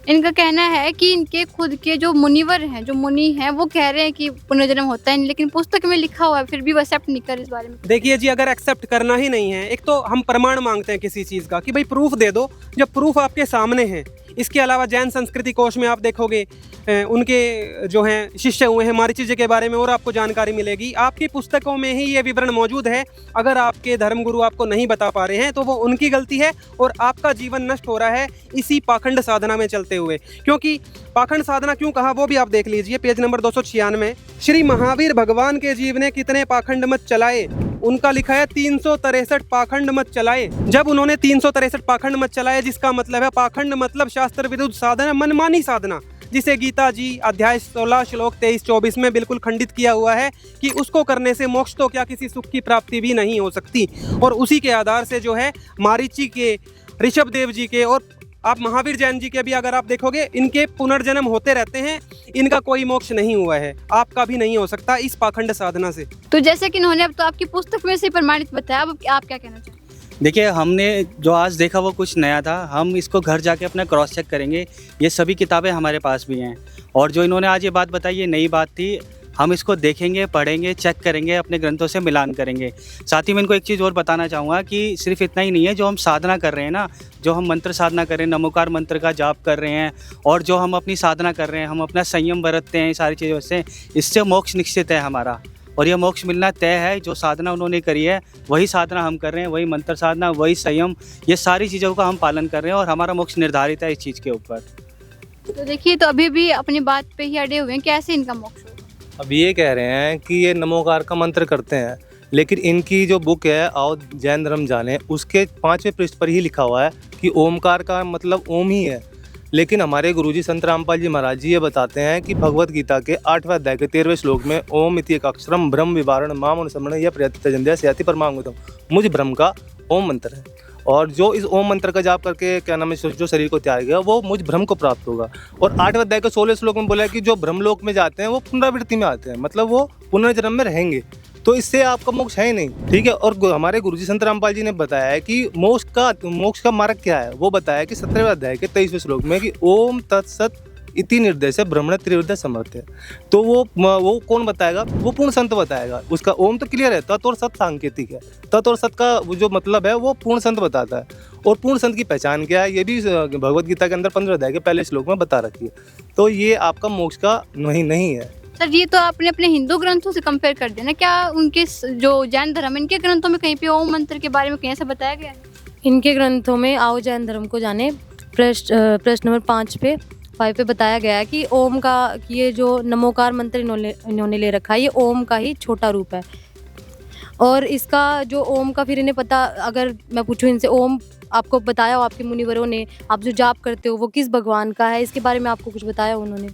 इनका कहना है कि इनके खुद के जो मुनिवर हैं, जो मुनि हैं, वो कह रहे हैं कि पुनर्जन्म होता है, लेकिन पुस्तक में लिखा हुआ है, फिर भी वो एक्सेप्ट नहीं कर इस बारे में।
देखिए जी, अगर एक्सेप्ट करना ही नहीं है, एक तो हम प्रमाण मांगते हैं किसी चीज़ का कि भाई प्रूफ दे दो, जब प्रूफ आपके सामने है। इसके अलावा जैन संस्कृति कोश में आप देखोगे उनके जो हैं शिष्य हुए हैं मारीची जी के बारे में और आपको जानकारी मिलेगी। आपकी पुस्तकों में ही ये विवरण मौजूद है। अगर आपके धर्मगुरु आपको नहीं बता पा रहे हैं तो वो उनकी गलती है, और आपका जीवन नष्ट हो रहा है इसी पाखंड साधना में चलते हुए। क्योंकि पाखंड साधना क्यों कहा वो भी आप देख लीजिए, पेज नंबर 296। श्री महावीर भगवान के जीव ने कितने पाखंड मत चलाए? उनका लिखा है 363 पाखंड मत चलाए। जब उन्होंने 363 पाखंड मत चलाए, जिसका मतलब है पाखंड मतलब शास्त्र विरुद्ध साधना, मनमानी साधना, जिसे गीता जी अध्याय 16 श्लोक 23-24 में बिल्कुल खंडित किया हुआ है कि उसको करने से मोक्ष तो क्या किसी सुख की प्राप्ति भी नहीं हो सकती। और उसी के आधार से जो है मारीची के, ऋषभ देव जी के और आप महावीर जैन जी के भी अगर आप देखोगे, इनके पुनर्जन्म होते रहते हैं, इनका कोई मोक्ष नहीं हुआ है, आपका भी नहीं हो सकता इस पाखंड साधना से।
तो जैसे कि इन्होंने अब तो आपकी पुस्तक में से प्रमाणित बताया, अब आप क्या कहना चाहेंगे?
देखिए, हमने जो आज देखा वो कुछ नया था। हम इसको घर जाके अपना क्रॉस चेक करेंगे। ये सभी किताबें हमारे पास भी हैं, और जो इन्होंने आज ये बात बताई ये नई बात थी। हम इसको देखेंगे, पढ़ेंगे, चेक करेंगे, अपने ग्रंथों से मिलान करेंगे। साथ ही मैं इनको एक चीज़ और बताना चाहूँगा कि सिर्फ इतना ही नहीं है, जो हम साधना कर रहे हैं ना, जो हम मंत्र साधना कर रहे हैं, नमोकार मंत्र का जाप कर रहे हैं, और जो हम अपनी साधना कर रहे हैं, हम अपना संयम बरतते हैं, सारी चीज़ों से, इससे मोक्ष निश्चित है हमारा, और यह मोक्ष मिलना तय है। जो साधना उन्होंने करी है वही साधना हम कर रहे हैं, वही मंत्र साधना, वही संयम, ये सारी चीज़ों का हम पालन कर रहे हैं, और हमारा मोक्ष निर्धारित है इस चीज़ के ऊपर।
तो देखिए, तो अभी भी अपनी बात पे ही अड़े हुए हैं, कैसे इनका मोक्ष होगा?
अब ये कह रहे हैं कि ये नमोकार का मंत्र करते हैं, लेकिन इनकी जो बुक है आओ जैन धर्म जाने, उसके 5वें पृष्ठ पर ही लिखा हुआ है कि ओमकार का मतलब ओम ही है। लेकिन हमारे गुरुजी संत रामपाल जी महाराज जी ये बताते हैं कि भगवत गीता के 8वें अध्याय के 13वें श्लोक में ओम इति अक्षरम ब्रह्म विवारण माम अनुसमण यह प्रत्यजंध्या स्याति परमांगतम, मुझ ब्रह्म का ओम मंत्र है, और जो इस ओम मंत्र का जाप करके क्या नाम है जो शरीर को त्याग गया वो मुझ ब्रह्म को प्राप्त होगा। और 8वें अध्याय के 16वें श्लोक में बोला है कि जो ब्रह्मलोक में जाते हैं वो पुनरावृत्ति में आते हैं, मतलब वो पुनर्जन्म में रहेंगे, तो इससे आपका मोक्ष है ही नहीं, ठीक है। और हमारे गुरुजी संत रामपाल जी ने बताया है कि मोक्ष का मार्ग क्या है, वो बताया कि 17वें अध्याय के 23वें श्लोक में कि ओम तत्सत इति निर्देश ब्रह्मण त्रिविध समर्थ। तो वो कौन बताएगा? वो पूर्ण संत बताएगा। उसका ओम तो क्लियर है, तत् और सत सांकेतिक है, तत् और सत का जो मतलब है वो पूर्ण संत बताता है। और पूर्ण संत की पहचान क्या है ये भी भगवत गीता के अंदर 15 अध्याय के पहले श्लोक में बता रखी है। तो ये आपका मोक्ष का नहीं है।
सर, ये तो आपने अपने हिंदू ग्रंथों से कंपेयर कर देना, क्या उनके जो जैन धर्म है इनके ग्रंथों में कहीं पे ओम मंत्र के बारे में कहीं ऐसा बताया गया है?
इनके ग्रंथों में आओ जैन धर्म को जाने प्रश्न नंबर 5 पे बताया गया है कि ओम का, ये जो नमोकार मंत्र इन्होंने ले रखा है, ये ओम का ही छोटा रूप है। और इसका जो ओम का, फिर इन्हें पता, अगर मैं पूछूं इनसे, ओम आपको बताया हो आपके मुनिवरों ने, आप जो जाप करते हो वो किस भगवान का है, इसके बारे में आपको कुछ बताया उन्होंने?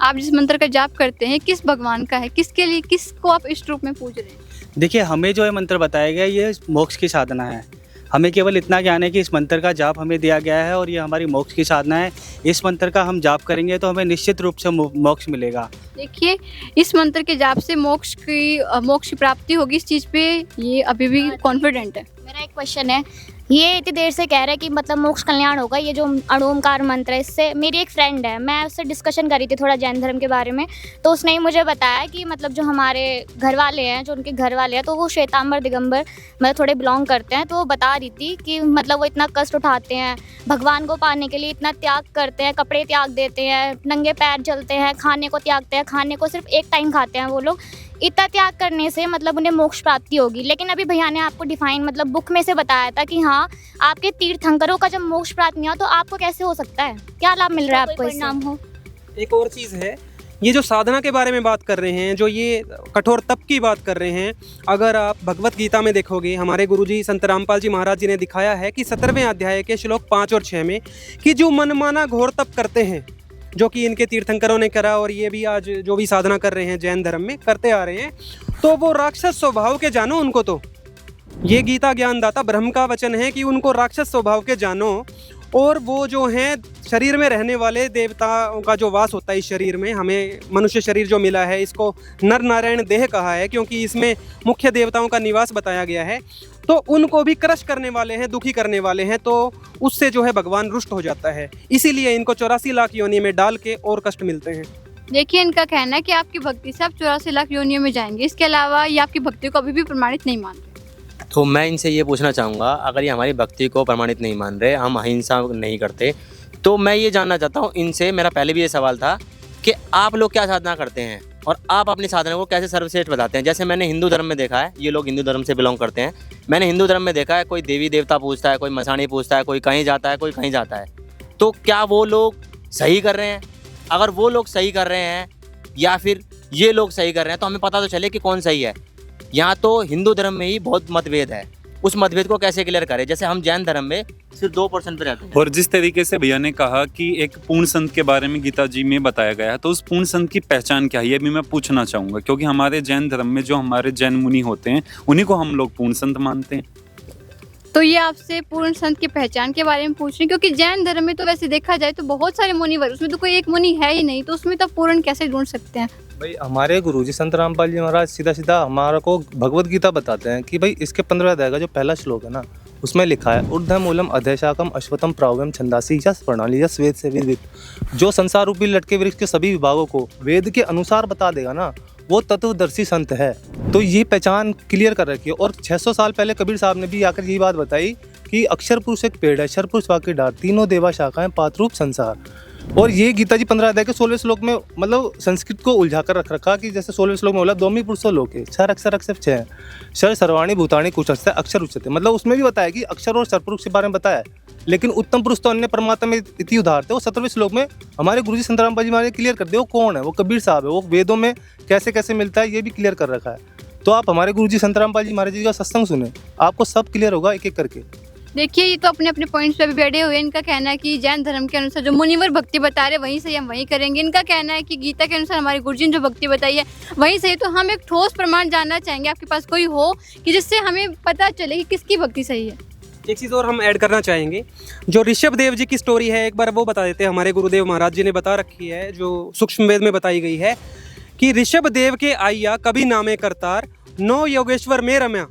आप जिस मंत्र का जाप करते हैं किस भगवान का है, किसके लिए, किसको आप इष्ट रूप में पूज रहे हैं?
देखिए, हमें जो ये मंत्र बताया गया ये मोक्ष की साधना है। हमें केवल इतना ज्ञान है कि इस मंत्र का जाप हमें दिया गया है और ये हमारी मोक्ष की साधना है। इस मंत्र का हम जाप करेंगे तो हमें निश्चित रूप से मोक्ष मिलेगा।
देखिए, इस मंत्र के जाप से मोक्ष की प्राप्ति होगी, इस चीज़ पे ये अभी भी कॉन्फिडेंट है।
मेरा एक क्वेश्चन है, ये इतनी देर से कह रहा है कि मतलब मोक्ष कल्याण होगा, ये जो अणोमकार मंत्र है, इससे मेरी एक फ्रेंड है, मैं उससे डिस्कशन करी थी थोड़ा जैन धर्म के बारे में, तो उसने ही मुझे बताया कि मतलब जो हमारे घर वाले हैं, जो उनके घर वाले हैं, तो वो श्वेतांबर दिगंबर मतलब थोड़े बिलोंग करते हैं। तो वो बता रही थी कि मतलब वो इतना कष्ट उठाते हैं, भगवान को पाने के लिए इतना त्याग करते हैं, कपड़े त्याग देते हैं, नंगे पैर चलते हैं, खाने को त्यागते हैं, खाने को सिर्फ एक टाइम खाते हैं वो लोग। इतना त्याग करने से मतलब उन्हें मोक्ष प्राप्ति होगी। लेकिन अभी भैया ने आपको डिफाइन मतलब बुक में से बताया था कि हाँ, आपके तीर्थंकरों का जब मोक्ष प्राप्त नहीं हुआ तो आपको कैसे हो सकता है, क्या लाभ मिल रहा है आपको, परिणाम हो?
एक और चीज़ है, ये जो साधना के बारे में बात कर रहे हैं, जो ये कठोर तप की बात कर रहे हैं, अगर आप भगवत गीता में देखोगे, हमारे गुरुजी संत रामपाल जी महाराज जी ने दिखाया है कि 17वें अध्याय के श्लोक 5 और 6 में कि जो मनमाना घोर तप करते हैं, जो कि इनके तीर्थंकरों ने करा और ये भी आज जो भी साधना कर रहे हैं जैन धर्म में करते आ रहे हैं, तो वो राक्षस स्वभाव के जानो उनको। तो ये गीता ज्ञानदाता ब्रह्म का वचन है कि उनको राक्षस स्वभाव के जानो, और वो जो हैं शरीर में रहने वाले देवताओं का जो वास होता है इस शरीर में, हमें मनुष्य शरीर जो मिला है इसको नर नारायण देह कहा है क्योंकि इसमें मुख्य देवताओं का निवास बताया गया है, तो उनको भी क्रश करने वाले हैं, दुखी करने वाले हैं, तो उससे जो है भगवान रुष्ट हो जाता है। इसीलिए इनको 84 लाख योनि में डाल के और कष्ट मिलते हैं।
देखिए, इनका कहना है कि आपकी भक्ति से आप 84 लाख योनियों में जाएंगे, इसके अलावा ये आपकी भक्ति को अभी भी प्रमाणित नहीं मानते।
तो मैं इनसे ये पूछना चाहूँगा, अगर ये हमारी भक्ति को प्रमाणित नहीं मान रहे, हम अहिंसा नहीं करते, तो मैं ये जानना चाहता हूँ इनसे, मेरा पहले भी ये सवाल था कि आप लोग क्या साधना करते हैं और आप अपनी साधना को कैसे सर्वश्रेष्ठ बताते हैं। जैसे मैंने हिंदू धर्म में देखा है, ये लोग हिंदू धर्म से बिलोंग करते हैं, मैंने हिंदू धर्म में देखा है कोई देवी देवता पूजता है, कोई मसाणी पूजता है, कोई कहीं जाता है, कोई कहीं जाता है। तो क्या वो लोग सही कर रहे हैं? अगर वो लोग सही कर रहे हैं या फिर ये लोग सही कर रहे हैं, तो हमें पता तो चले कि कौन सही है। यहाँ तो हिंदू धर्म में ही बहुत मतभेद है, उस मतभेद को कैसे क्लियर करें? जैसे हम जैन धर्म में सिर्फ 2% पे रहते हैं।
और जिस तरीके से भैया ने कहा कि एक पूर्ण संत के बारे में गीता जी में बताया गया है, तो उस पूर्ण संत की पहचान क्या है ये भी मैं पूछना चाहूँगा, क्योंकि हमारे जैन धर्म में जो हमारे जैन मुनि होते हैं उन्हीं को हम लोग पूर्ण संत मानते हैं।
तो ये आपसे पूर्ण संत की पहचान के बारे में पूछ रहे हैं, क्योंकि जैन धर्म में तो वैसे देखा जाए तो बहुत सारे मुनिवर, उसमें तो कोई एक मुनि है ही नहीं, तो उसमें तो पूर्ण कैसे ढूंढ सकते हैं?
भाई हमारे गुरुजी संत रामपाल जी महाराज सीधा सीधा हमारा को भगवत गीता बताते हैं कि भाई इसके 15 अध्याय का जो पहला श्लोक है ना, उसमें लिखा है ऊर्ध्व मूलम अधैशाकम अश्वतम प्राव्यम छंदासी यस प्रणाली यस वेद से विदित। जो संसार रूपी लटके वृक्ष के सभी विभागों को वेद के अनुसार बता देगा ना, वो तत्वदर्शी संत है। तो ये पहचान क्लियर कर रखी है। और 600 साल पहले कबीर साहब ने भी आकर यही बात बताई कि अक्षर पुरुष एक पेड़ है, अक्षर पुरुष वाक्य डार, तीनों देवा शाखाएं पातरूप संसार। और ये गीता जी 15 अध्याय के 16वें श्लोक में मतलब संस्कृत को उलझा कर रख रखा कि जैसे 16वें श्लोक में बोला दोमी पुरुषो लोके क्षर अक्षर अक्षर छः क्षर सर्वाणी भूताणी कुछ अक्षर उच्चते, मतलब उसमें भी बताया कि अक्षर और सरपुरुष के बारे में बताया है। लेकिन उत्तम पुरुष तो अन्य परमात्मा में इति उदाहर थे, वो 17वें श्लोक में हमारे गुरुजी संत रामपाल जी महाराज क्लियर कर दिया वो कौन है, वो कबीर साहब है, वो वेदों में कैसे कैसे मिलता है ये भी क्लियर कर रखा है। तो आप हमारे गुरुजी संत रामपाल जी महाराज जी का सत्संग सुने, आपको सब क्लियर होगा एक एक करके।
देखिए, ये तो अपने अपने पॉइंट्स पे भी बैठे हुए हैं। इनका कहना है कि जैन धर्म के अनुसार जो मुनिवर भक्ति बता रहे वहीं से हम वहीं करेंगे। इनका कहना है कि गीता के अनुसार हमारे गुरुजी ने जो भक्ति बताई है वहीं से। तो हम एक ठोस प्रमाण जानना चाहेंगे, आपके पास कोई हो कि जिससे हमें पता चले कि किसकी भक्ति सही है।
एक चीज़ और हम ऐड करना चाहेंगे, जो ऋषभ देव जी की स्टोरी है एक बार वो बता देते हैं। हमारे गुरुदेव महाराज जी ने बता रखी है, जो सूक्ष्म वेद में बताई गई है कि ऋषभ देव के आइया कभी नामे करतार, 9 योगेश्वर में रम्या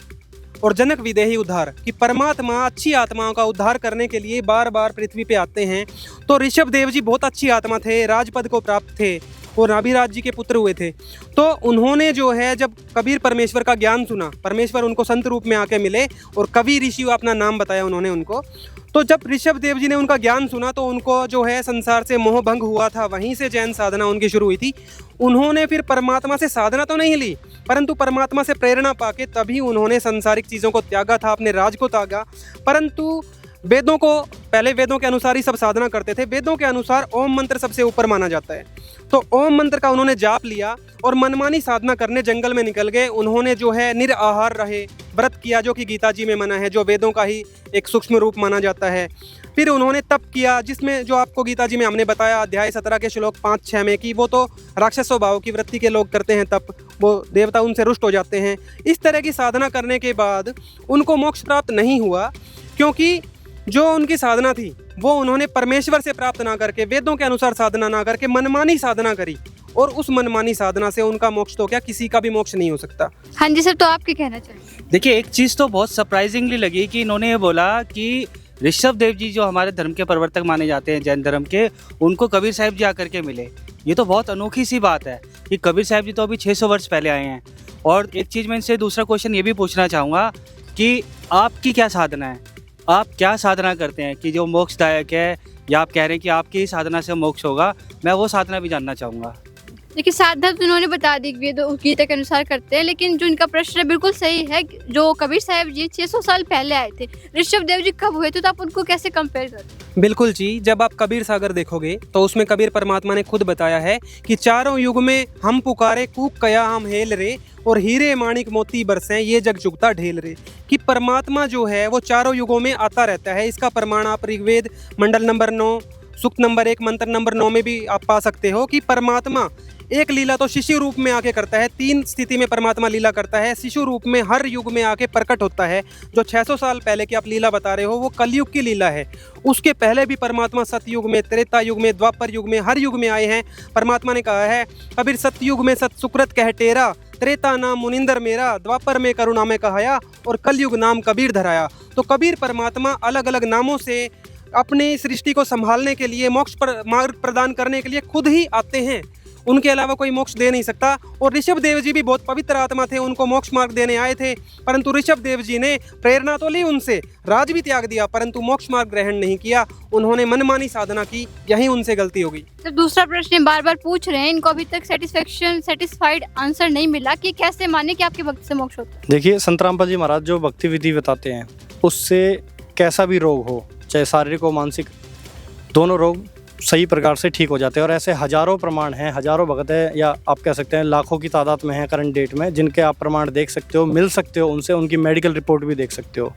और जनक विदेही उद्धार, कि परमात्मा अच्छी आत्माओं का उद्धार करने के लिए बार बार पृथ्वी पे आते हैं। तो ऋषभ देव जी बहुत अच्छी आत्मा थे, राजपद को प्राप्त थे और नाभिराज जी के पुत्र हुए थे। तो उन्होंने जो है जब कबीर परमेश्वर का ज्ञान सुना, परमेश्वर उनको संत रूप में आके मिले और कवि ऋषि अपना नाम बताया उन्होंने उनको। तो जब ऋषभ देव जी ने उनका ज्ञान सुना तो उनको जो है संसार से मोह भंग हुआ था, वहीं से जैन साधना उनकी शुरू हुई थी। उन्होंने फिर परमात्मा से साधना तो नहीं ली, परंतु परमात्मा से प्रेरणा पाके तभी उन्होंने सांसारिक चीज़ों को त्यागा था, अपने राज को त्यागा। परंतु वेदों को, पहले वेदों के अनुसार ही सब साधना करते थे। वेदों के अनुसार ओम मंत्र सबसे ऊपर माना जाता है, तो ओम मंत्र का उन्होंने जाप लिया और मनमानी साधना करने जंगल में निकल गए। उन्होंने जो है निराहार रहे, व्रत किया, जो कि गीता जी में मना है, जो वेदों का ही एक सूक्ष्म रूप माना जाता है। फिर उन्होंने तप किया, जिसमें जो आपको गीता जी में हमने बताया अध्याय 17 के श्लोक 5-6 में कि वो तो राक्षस स्वभाव की वृत्ति के लोग करते हैं तप, वो देवता उनसे रुष्ट हो जाते हैं। इस तरह की साधना करने के बाद उनको मोक्ष प्राप्त नहीं हुआ। क्योंकि जो उनकी साधना थी वो उन्होंने परमेश्वर से प्राप्त ना करके, वेदों के अनुसार साधना ना करके मनमानी साधना करी, और उस मनमानी साधना से उनका मोक्ष तो क्या, किसी का भी मोक्ष नहीं हो सकता।
हाँ जी सर, तो आप क्या कहना चाहेंगे?
देखिए, एक चीज़ तो बहुत सरप्राइजिंगली लगी कि इन्होंने ये बोला कि ऋषभ देव जी जो हमारे धर्म के प्रवर्तक माने जाते हैं जैन धर्म के, उनको कबीर साहिब जी आकर के मिले। ये तो बहुत अनोखी सी बात है कि कबीर साहिब जी तो अभी 600 वर्ष पहले आए हैं। और एक चीज़ मैं इनसे दूसरा क्वेश्चन ये भी पूछना चाहूँगा कि आपकी क्या साधना है, आप क्या साधना करते हैं कि जो मोक्षदायक है, या आप कह रहे हैं कि आपकी ही साधना से मोक्ष होगा? मैं वो साधना भी जानना चाहूँगा।
देखिए, साधना तो उन्होंने बता दी वेद गीता के अनुसार करते हैं, लेकिन जो इनका प्रश्न है बिल्कुल सही है। जो कबीर साहब जी 600 साल पहले आए थे, ऋषभ देव जी कब हुए थे, तो आप उनको कैसे कंपेयर करते हैं?
बिल्कुल जी, जब आप कबीर सागर देखोगे तो उसमें कबीर परमात्मा ने खुद बताया है कि चारों युग में हम पुकारे, कूक कया हम हेल रे, और हीरे माणिक मोती बरसें ये जग चुकता ढेल रे। कि परमात्मा जो है वो चारों युगों में आता रहता है। इसका प्रमाण आप ऋग्वेद मंडल नंबर 9 सूक्त नंबर 1 मंत्र नंबर 9 में भी आप पा सकते हो कि परमात्मा एक लीला तो शिशु रूप में आके करता है, 3 स्थिति में परमात्मा लीला करता है। शिशु रूप में हर युग में आके प्रकट होता है। जो 600 साल पहले की आप लीला बता रहे हो वो कलयुग की लीला है। उसके पहले भी परमात्मा सतयुग में, त्रेता युग में, द्वापर युग में, हर युग में आए हैं। परमात्मा ने कहा है, कबीर सतयुग में सत सुकृत कह टेरा, त्रेता नाम मुनिंदर मेरा, द्वापर में करुणा में कहाया, और कलयुग नाम कबीर धराया। तो कबीर परमात्मा अलग अलग नामों से अपने सृष्टि को संभालने के लिए, मोक्ष पर मार्ग प्रदान करने के लिए खुद ही आते हैं। उनके अलावा कोई मोक्ष दे नहीं सकता। और ऋषभ देव जी भी बहुत पवित्र आत्मा थे, उनको मोक्ष मार्ग देने आए थे, परंतु ऋषभ देव जी ने प्रेरणा तो ली उनसे, राज भी त्याग दिया, परंतु मोक्ष मार्ग ग्रहण नहीं किया। उन्होंने मनमानी साधना की, यही उनसे गलती होगी।
तो दूसरा प्रश्न बार बार पूछ रहे हैं, इनको अभी तक सेटिस्फाइड आंसर नहीं मिला कि कैसे माने कि आपके भक्ति से मोक्ष होता है।
देखिए, संत रामपाल जी महाराज जो भक्ति विधि बताते हैं, उससे कैसा भी रोग हो, चाहे शारीरिक हो मानसिक, दोनों रोग सही प्रकार से ठीक हो जाते हैं। और ऐसे हजारों प्रमाण हैं, हजारों भगत है, या आप कह सकते हैं लाखों की तादाद में हैं करंट डेट में, जिनके आप प्रमाण देख सकते हो, मिल सकते हो उनसे, उनकी मेडिकल रिपोर्ट भी देख सकते हो।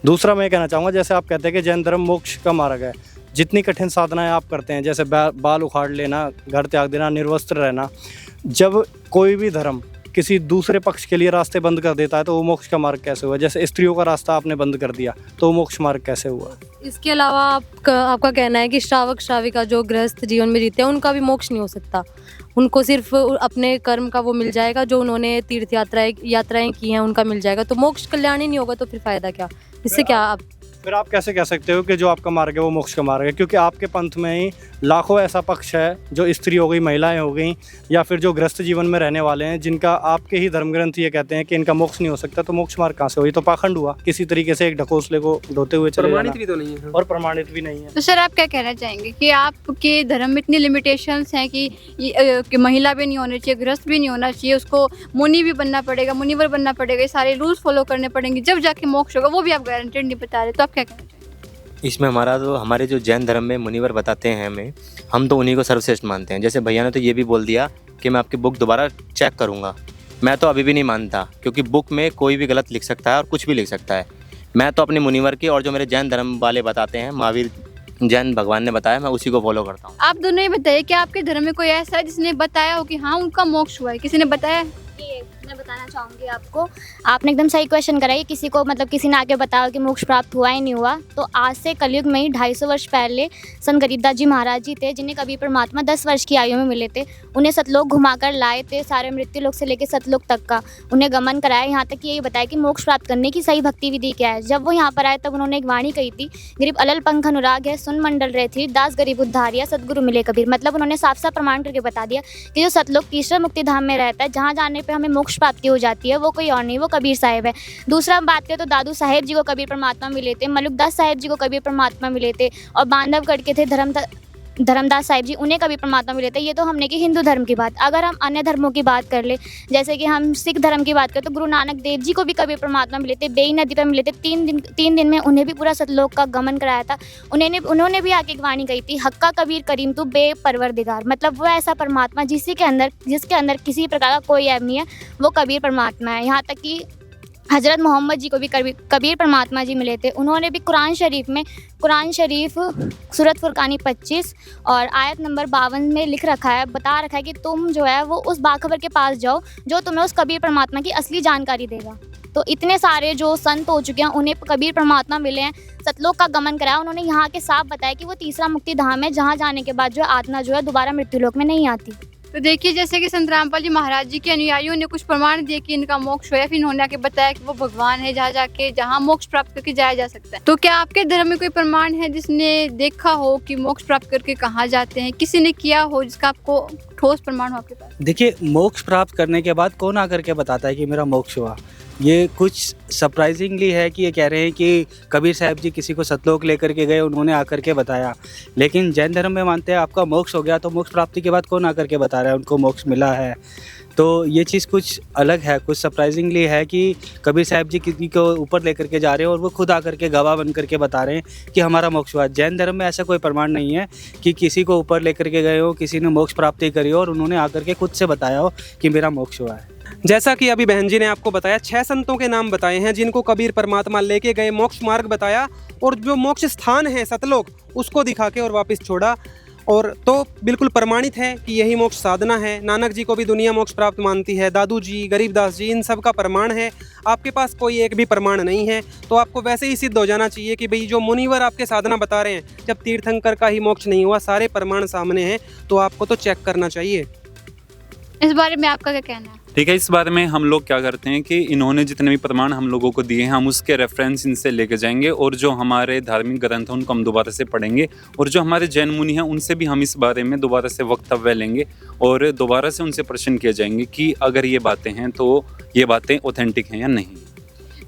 दूसरा मैं कहना चाहूँगा, जैसे आप कहते हैं कि जैन धर्म मोक्ष का मार्ग है, जितनी कठिन साधनाएं आप करते हैं, जैसे बाल उखाड़ लेना, घर त्याग देना, निर्वस्त्र रहना, जब कोई भी धर्म किसी दूसरे पक्ष के लिए रास्ते बंद कर देता है तो वो मोक्ष का मार्ग कैसे हुआ? जैसे स्त्रियों का रास्ता आपने बंद कर दिया तो वो मोक्ष मार्ग कैसे हुआ?
इसके अलावा आपका कहना है कि श्रावक श्राविका जो गृहस्थ जीवन में जीते हैं उनका भी मोक्ष नहीं हो सकता, उनको सिर्फ अपने कर्म का वो मिल जाएगा, जो उन्होंने तीर्थ यात्राएं की हैं उनका मिल जाएगा, तो मोक्ष कल्याण ही नहीं होगा, तो फिर फायदा क्या? इससे क्या
फिर आप कैसे कह सकते हो कि जो आपका मार्ग है वो मोक्ष का मार्ग है? क्योंकि आपके पंथ में ही लाखों ऐसा पक्ष है, जो स्त्री हो गई, महिलाएं हो गई, या फिर जो गृहस्थ जीवन में रहने वाले हैं, जिनका आपके ही धर्म ग्रंथ ये कहते हैं कि इनका मोक्ष नहीं हो सकता, तो मोक्ष मार्ग कहाँ से हो? ये तो पाखंड हुआ, किसी तरीके से एक ढकोसले को ढोते हुए चले जाना,
भी तो नहीं है
और प्रमाणित भी नहीं है।
तो सर, आप क्या कहना चाहेंगे कि आपके धर्म में इतनी लिमिटेशंस हैं कि महिला भी नहीं होनी चाहिए, गृहस्थ भी नहीं होना चाहिए, उसको मुनि भी बनना पड़ेगा, मुनिवर बनना पड़ेगा, ये सारे रूल्स फॉलो करने पड़ेंगे, जब जाके मोक्ष होगा, वो भी आप गारंटेड नहीं बता रहे, तो आप क्या कहना चाहेंगे?
इसमें हमारे जो जैन धर्म में मुनिवर बताते हैं हम तो उन्हीं को सर्वश्रेष्ठ मानते हैं। जैसे भैया ने तो ये भी बोल दिया कि मैं आपकी बुक दोबारा चेक करूँगा, मैं तो अभी भी नहीं मानता, क्योंकि बुक में कोई भी गलत लिख सकता है और कुछ भी लिख सकता है। मैं तो अपने मुनिवर की, और जो मेरे जैन धर्म वाले बताते हैं, महावीर जैन भगवान ने बताया, मैं उसी को फॉलो करता हूँ।
आप दोनों ये बताइए कि आपके धर्म में कोई ऐसा है जिसने बताया हो कि हाँ उनका मोक्ष हुआ है? किसी ने बताया?
मैं बताना चाहूँगी आपको, आपने एकदम सही क्वेश्चन करा है। किसी को मतलब किसी ने आके बताया कि मोक्ष प्राप्त हुआ ही नहीं हुआ, तो आज से कलयुग में ही 250 वर्ष पहले संत गरीबदास जी महाराज जी थे, जिन्हें कबीर परमात्मा 10 वर्ष की आयु में मिले थे। उन्हें सतलोक घुमाकर लाए थे, सारे मृत्यु लोक से लेकर सतलोक तक का उन्हें गमन कराया, यहाँ तक कि यही बताया कि मोक्ष प्राप्त करने की सही भक्ति विधि क्या है। जब वो यहाँ पर आए तब उन्होंने एक वाणी कही थी, गरीब अलल पंख अनुराग है, सुन मंडल रहे थी, दास गरीब उद्धारिया, सदगुरु मिले कबीर। मतलब उन्होंने साफ साफ प्रमाण करके बता दिया कि जो सतलोक तीसरा मुक्ति धाम में रहता है, जहाँ जाने पर हमें मोक्ष प्राप्ति हो जाती है, वो कोई और नहीं, वो कबीर साहिब है। दूसरा हम बात करें तो दादू साहेब जी को कबीर परमात्मा मिले थे, मलुकदास साहेब जी को कबीर परमात्मा मिले थे, और बांधवगढ़ के थे धर्मदास साहिब जी, उन्हें कबीर परमात्मा मिले थे। ये तो हमने की हिंदू धर्म की बात। अगर हम अन्य धर्मों की बात कर ले, जैसे कि हम सिख धर्म की बात करें तो गुरु नानक देव जी को भी कबीर परमात्मा मिले थे, बेई नदी पर मिले थे। 3 दिन में उन्हें भी पूरा सतलोक का गमन कराया था। उन्होंने भी आके एक वाणी कही थी, हक्का कबीर करीम तू बेपरवरदिगार। मतलब वो ऐसा परमात्मा जिसके अंदर किसी प्रकार का कोई ऐब नहीं है, वो कबीर परमात्मा है। यहाँ तक कि हज़रत मोहम्मद जी को भी कबीर परमात्मा जी मिले थे। उन्होंने भी कुरान शरीफ सूरत फुरकानी 25 और आयत नंबर 52 में बता रखा है कि तुम जो है वो उस बाखबर के पास जाओ जो तुम्हें उस कबीर परमात्मा की असली जानकारी देगा। तो इतने सारे जो संत हो चुके हैं, उन्हें कबीर परमात्मा मिले हैं, सतलोक का गमन कराया, उन्होंने यहाँ के साफ बताया कि वो तीसरा मुक्ति धाम है, जहाँ जाने के बाद जो है आत्मा जो है दोबारा मृत्युलोक में नहीं आती।
तो देखिए, जैसे कि संत रामपाल जी महाराज जी के अनुयायियों ने कुछ प्रमाण दिए कि इनका मोक्ष हुआ, फिर इन्होंने आके बताया कि वो भगवान है जहाँ मोक्ष प्राप्त करके जाया जा सकता है। तो क्या आपके धर्म में कोई प्रमाण है जिसने देखा हो कि मोक्ष प्राप्त करके कहाँ जाते हैं, किसी ने किया हो जिसका आपको ठोस प्रमाण हो आपके पास?
देखिए, मोक्ष प्राप्त करने के बाद कौन आकर के बताता है कि मेरा मोक्ष हुआ? ये कुछ सरप्राइजिंगली है कि ये कह रहे हैं कि कबीर साहब जी किसी को सतलोक लेकर के गए, उन्होंने आकर के बताया। लेकिन जैन धर्म में मानते हैं आपका मोक्ष हो गया तो मोक्ष प्राप्ति के बाद कौन आकर के बता रहा है उनको मोक्ष मिला है। तो ये चीज़ कुछ अलग है, कुछ सरप्राइजिंगली है कि कबीर साहब जी किसी को ऊपर लेकर के जा रहे हैं और वो खुद आकर के गवाह बन करके बता रहे हैं कि हमारा मोक्ष हुआ। जैन धर्म में ऐसा कोई प्रमाण नहीं है कि किसी को ऊपर लेकर के गए हो, किसी ने मोक्ष प्राप्ति करी हो और उन्होंने आकर के खुद से बताया हो कि मेरा मोक्ष हुआ है।
जैसा कि अभी बहन जी ने आपको बताया, 6 संतों के नाम बताए हैं जिनको कबीर परमात्मा लेके गए, मोक्ष मार्ग बताया और जो मोक्ष स्थान है सतलोक उसको दिखा के और वापस छोड़ा। और तो बिल्कुल प्रमाणित है कि यही मोक्ष साधना है। नानक जी को भी दुनिया मोक्ष प्राप्त मानती है, दादू जी, गरीबदास जी, इन सब का प्रमाण है। आपके पास कोई एक भी प्रमाण नहीं है तो आपको वैसे ही सिद्ध हो जाना चाहिए कि भाई जो मुनिवर आपके साधना बता रहे हैं, जब तीर्थंकर का ही मोक्ष नहीं हुआ, सारे प्रमाण सामने हैं, तो आपको तो चेक करना चाहिए।
इस बारे में आपका क्या कहना है?
ठीक है, इस बारे में हम लोग क्या करते हैं कि इन्होंने जितने भी प्रमाण हम लोगों को दिए हैं, हम उसके रेफरेंस इनसे लेके जाएंगे और जो हमारे धार्मिक ग्रंथ हैं उनको हम दोबारा से पढ़ेंगे और जो हमारे जैन मुनि हैं उनसे भी हम इस बारे में दोबारा से वक्तव्य लेंगे और दोबारा से उनसे प्रश्न किए जाएंगे कि अगर ये बातें हैं तो ये बातें ऑथेंटिक हैं या नहीं।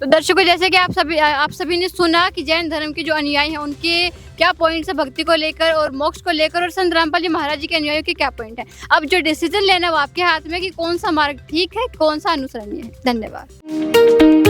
तो दर्शकों, जैसे कि आप सभी ने सुना कि जैन धर्म के जो अनुयायी हैं उनके क्या पॉइंट्स है भक्ति को लेकर और मोक्ष को लेकर, और संत रामपाल जी महाराज जी के अनुयायियों के क्या पॉइंट है। अब जो डिसीजन लेना वो आपके हाथ में कि कौन सा मार्ग ठीक है, कौन सा अनुसरणीय है। धन्यवाद।